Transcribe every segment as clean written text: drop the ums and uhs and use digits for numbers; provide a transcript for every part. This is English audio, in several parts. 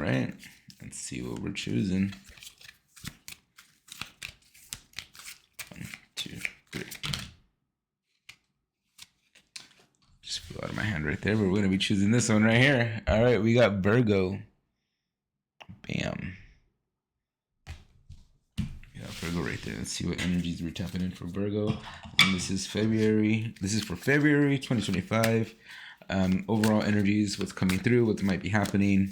right, let's see what we're choosing. 1, 2, 3. Just flew out of my hand right there, but we're going to be choosing this one right here. All right, we got Virgo. Bam. Yeah, Virgo right there. Let's see what energies we're tapping in for Virgo. And this is February. This is for February 2025. Overall energies, what's coming through, what might be happening.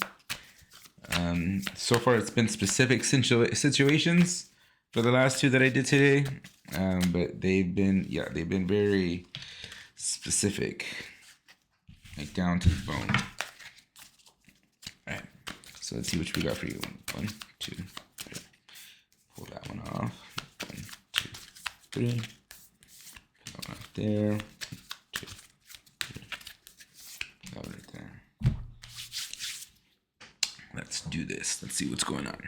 So far, it's been specific situations for the last two that I did today. But they've been very specific, like down to the bone. All right, so let's see what we got for you. 1, 2, 3. Pull that one off. 1, 2, 3. Put that one up there. 1, 2, 3. Put that one right there. Let's do this. Let's see what's going on.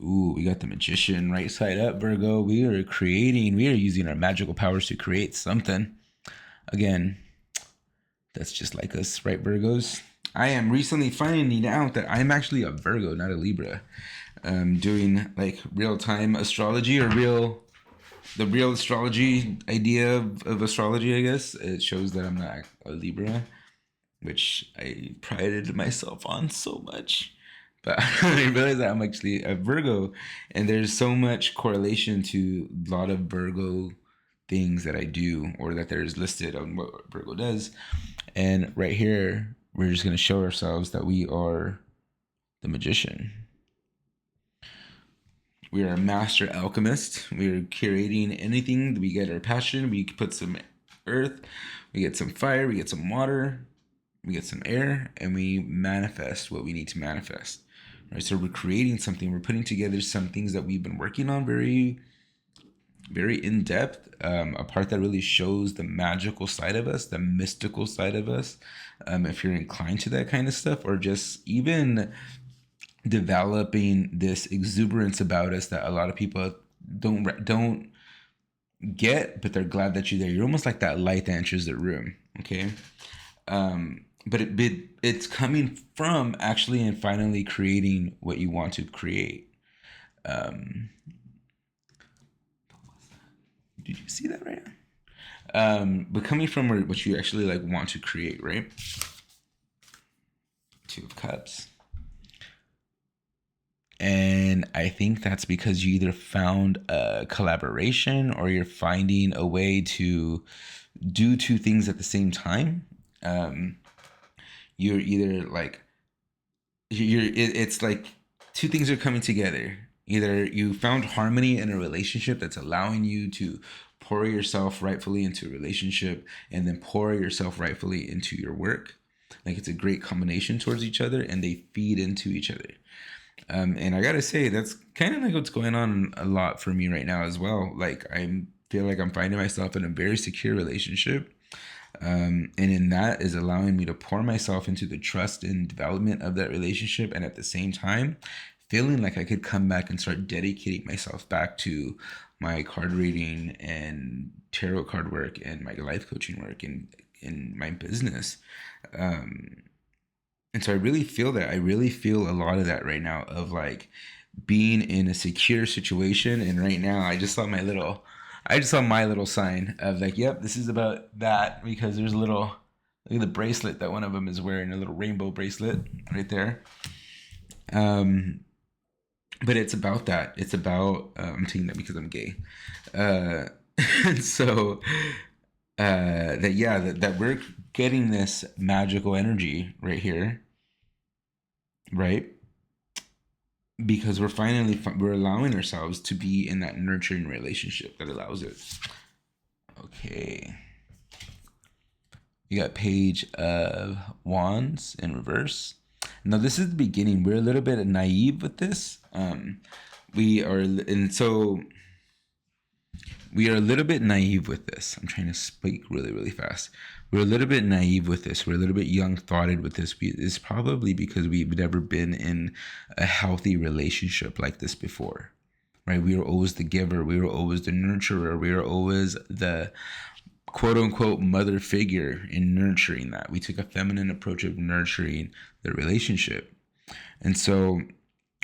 Ooh, we got the Magician right side up, Virgo. We are using our magical powers to create something. Again, that's just like us, right, Virgos? I am recently finding out that I'm actually a Virgo, not a Libra. Doing like real-time astrology or the real astrology idea of astrology, I guess. It shows that I'm not a Libra, which I prided myself on so much. But I realized that I'm actually a Virgo, and there's so much correlation to a lot of Virgo things that I do, or that there's listed on what Virgo does. And right here, we're just going to show ourselves that we are the Magician. We are a master alchemist. We are creating anything. We get our passion. We put some earth. We get some fire. We get some water. We get some air, and we manifest what we need to manifest. Right, so we're creating something. We're putting together some things that we've been working on very, very in depth. A part that really shows the magical side of us, the mystical side of us. If you're inclined to that kind of stuff, or just even developing this exuberance about us that a lot of people don't get, but they're glad that you're there. You're almost like that light that enters the room. Okay. But it's coming from actually and finally creating what you want to create. Did you see that right now? But coming from what you actually like want to create, right? 2 of Cups. And I think that's because you either found a collaboration or you're finding a way to do 2 things at the same time. You're either like it's like 2 things are coming together. Either you found harmony in a relationship that's allowing you to pour yourself rightfully into a relationship, and then pour yourself rightfully into your work. Like, it's a great combination towards each other, and they feed into each other. And I gotta say, that's kind of like what's going on a lot for me right now as well. Like, I feel like I'm finding myself in a very secure relationship. And in that is allowing me to pour myself into the trust and development of that relationship, and at the same time feeling like I could come back and start dedicating myself back to my card reading and tarot card work and my life coaching work and in my business. And so I really feel that. I really feel a lot of that right now, of like being in a secure situation. And right now I just saw my little sign of like, yep, this is about that, because there's look at the bracelet that one of them is wearing, a little rainbow bracelet right there. But it's about that. It's about, I'm taking that because I'm gay. And so, that we're getting this magical energy right here, right? Because we're allowing ourselves to be in that nurturing relationship that allows it. Okay. You got Page of Wands in reverse. Now, this is the beginning. We're a little bit naive with this. We are a little bit naive with this. I'm trying to speak really, really fast. We're a little bit naive with this. We're a little bit young-thoughted with this. It's probably because we've never been in a healthy relationship like this before, right? We were always the giver. We were always the nurturer. We were always the quote unquote mother figure in nurturing that. We took a feminine approach of nurturing the relationship. And so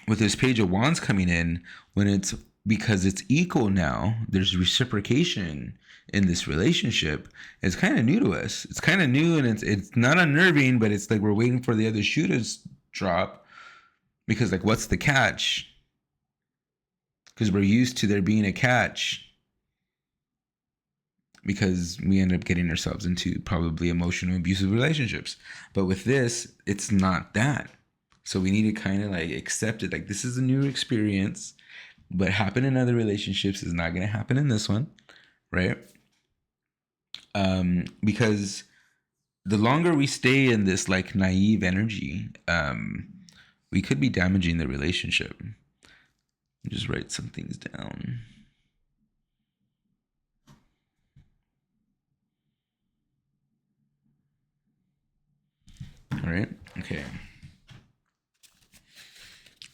with this Page of Wands coming in, when it's because it's equal now, there's reciprocation in this relationship. It's kind of new to us. It's kind of new, and it's not unnerving, but it's like we're waiting for the other shoe to drop, because like, what's the catch? Because we're used to there being a catch, because we end up getting ourselves into probably emotional abusive relationships. But with this, it's not that. So we need to kind of like accept it. Like, this is a new experience, but happen in other relationships is not going to happen in this one, right? Because the longer we stay in this like naive energy, we could be damaging the relationship. Just write some things down. All right. Okay.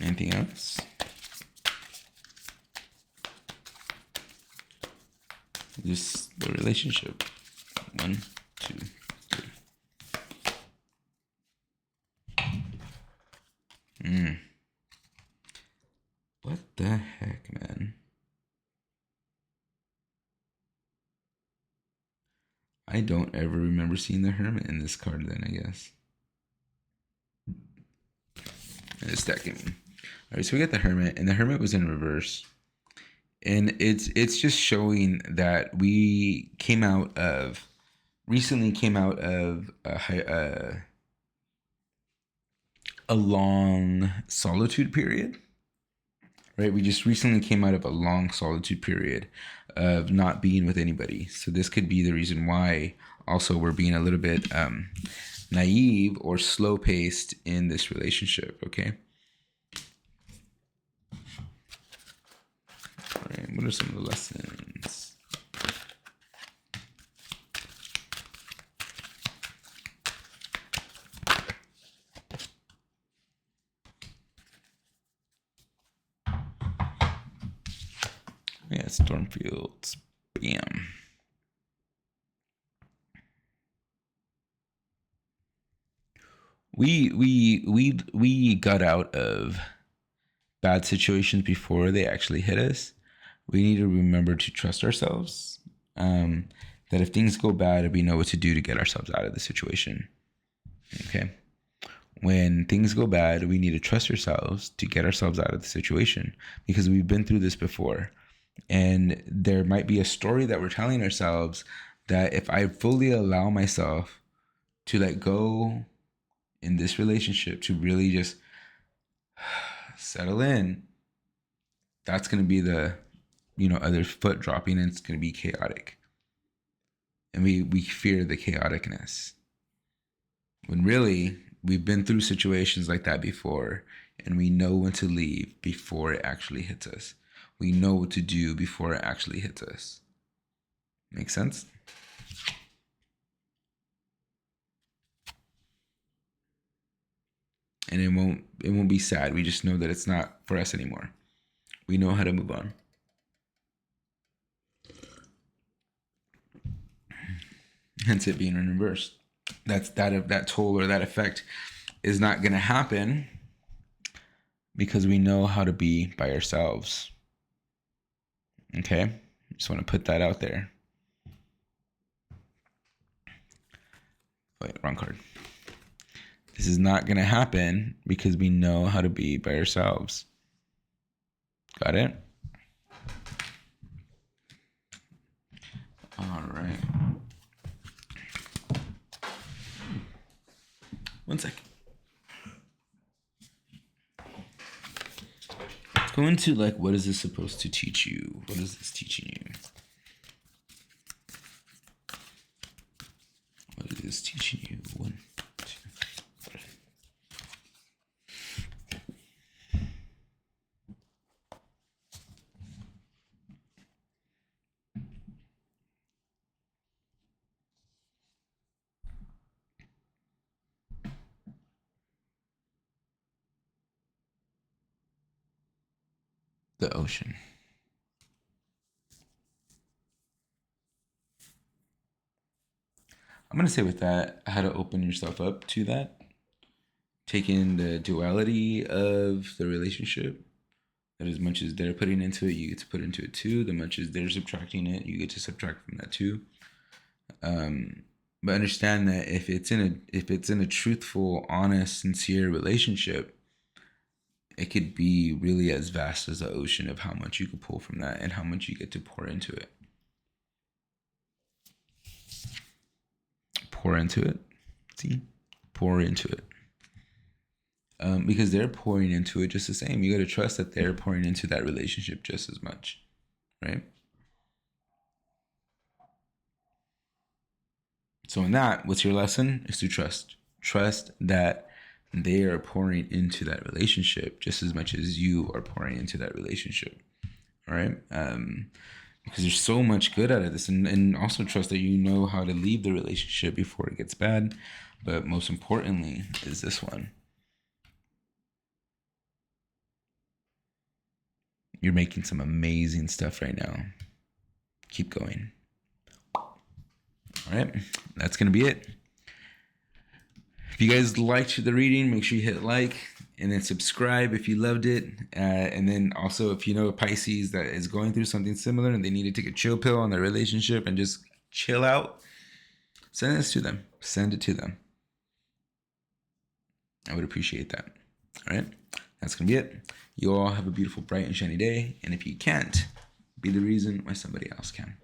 Anything else? Just the relationship. 1, 2, 3. What the heck, man? I don't ever remember seeing the Hermit in this card then, I guess. And it's stacking me. All right, so we got the Hermit, and the Hermit was in reverse. And it's just showing that we recently came out of a long solitude period, right? We just recently came out of a long solitude period of not being with anybody. So this could be the reason why also we're being a little bit naive or slow paced in this relationship, okay? All right, what are some of the lessons? Yeah, Stormfields. Bam. We got out of bad situations before they actually hit us. We need to remember to trust ourselves. That if things go bad, we know what to do to get ourselves out of the situation. Okay. When things go bad, we need to trust ourselves to get ourselves out of the situation, because we've been through this before. And there might be a story that we're telling ourselves that if I fully allow myself to let go in this relationship, to really just settle in, that's going to be the, other foot dropping, and it's going to be chaotic. And we fear the chaoticness. When really, we've been through situations like that before, and we know when to leave before it actually hits us. We know what to do before it actually hits us. Make sense? And it won't be sad. We just know that it's not for us anymore. We know how to move on. Hence it being in reverse. That toll or that effect is not going to happen because we know how to be by ourselves. Okay? Just want to put that out there. Wait, wrong card. This is not going to happen because we know how to be by ourselves. Got it? All right. One second. Let's go into like, what is this supposed to teach you? What is this teaching you? What is this teaching you? 1, 2, 3. The ocean. I'm gonna say with that, how to open yourself up to that, take in the duality of the relationship. That as much as they're putting into it, you get to put into it too. The much as they're subtracting it, you get to subtract from that too. But understand that if it's in a truthful, honest, sincere relationship, it could be really as vast as the ocean of how much you could pull from that and how much you get to pour into it. Pour into it. See? Pour into it. Because they're pouring into it just the same. You got to trust that they're pouring into that relationship just as much, right? So in that, what's your lesson? Is to trust. Trust that they are pouring into that relationship just as much as you are pouring into that relationship. All right. Because there's so much good out of this, and also trust that you know how to leave the relationship before it gets bad. But most importantly is this one. You're making some amazing stuff right now. Keep going. All right. That's going to be it. If you guys liked the reading, make sure you hit like and then subscribe if you loved it. And then also, if you know a Pisces that is going through something similar and they need to take a chill pill on their relationship and just chill out, send this to them. Send it to them. I would appreciate that. All right. That's going to be it. You all have a beautiful, bright, and shiny day. And if you can't, be the reason why somebody else can.